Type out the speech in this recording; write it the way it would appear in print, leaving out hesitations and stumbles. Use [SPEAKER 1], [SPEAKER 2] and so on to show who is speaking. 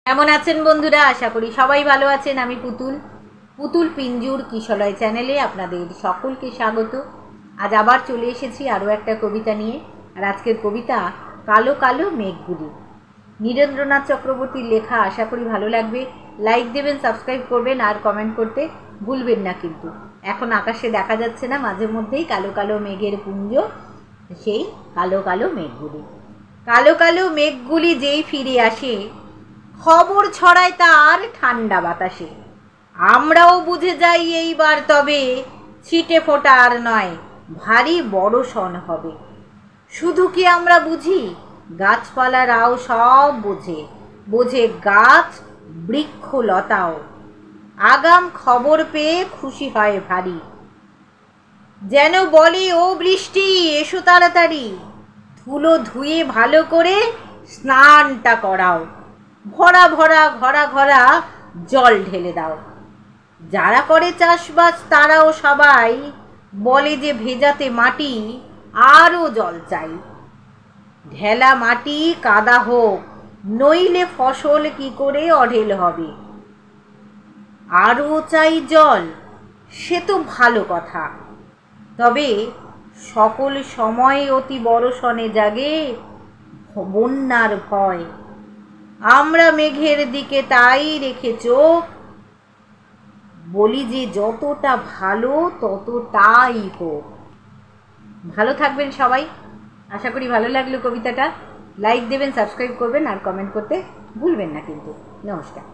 [SPEAKER 1] কেমন আছেন বন্ধুরা? আশা করি সবাই ভালো আছেন। আমি পুতুল পুতুল পিঞ্জুর কিশলয় চ্যানেলে আপনাদের সকলকে স্বাগত। আজ আবার চলে এসেছি আরও একটা কবিতা নিয়ে। আর আজকের কবিতা কালো কালো মেঘগুলি। নীরেন্দ্রনাথ চক্রবর্তীর লেখা। আশা করি ভালো লাগবে। লাইক দেবেন, সাবস্ক্রাইব করবেন আর কমেন্ট করতে ভুলবেন না। কিন্তু এখন আকাশে দেখা যাচ্ছে না, মাঝে মধ্যেই কালো কালো মেঘের পুঞ্জ। সেই কালো কালো মেঘগুলি, কালো কালো মেঘগুলি যেই ফিরে আসে, খবর ছড়ায় তার ঠান্ডা বাতাসে। আমরাও বুঝে যাই এইবার তবে ছিটে ফোঁটা আর নয়, ভারী বড় সন হবে। শুধু কি আমরা বুঝি, গাছপালারাও সব বোঝে, বোঝে গাছ বৃক্ষ লতাও। আগাম খবর পেয়ে খুশি হয় ভারী, যেন বলে ও বৃষ্টি এসো তাড়াতাড়ি, ধুলো ধুয়ে ভালো করে স্নানটা করাও, ভরা ভরা ঘরা ঘরা জল ঢেলে দাও। যারা করে চাষবাস তারাও সবাই বলে যে ভেজাতে মাটি আরও জল চাই। ঢেলা মাটি কাদা হোক, নইলে ফসল কি করে অঢেল হবে। আরও চাই জল, সে তো ভালো কথা, তবে সকল সময় অতি বর্ষণে জাগে বন্যার ভয়। আমরা মেঘের দিকে তাই রেখে চোখ, বলি যে যতটা ভালো ততটাই হোক। ভালো থাকবেন সবাই। আশা করি ভালো লাগলো কবিতাটা। লাইক দেবেন, সাবস্ক্রাইব করবেন আর কমেন্ট করতে ভুলবেন না কিন্তু। নমস্কার।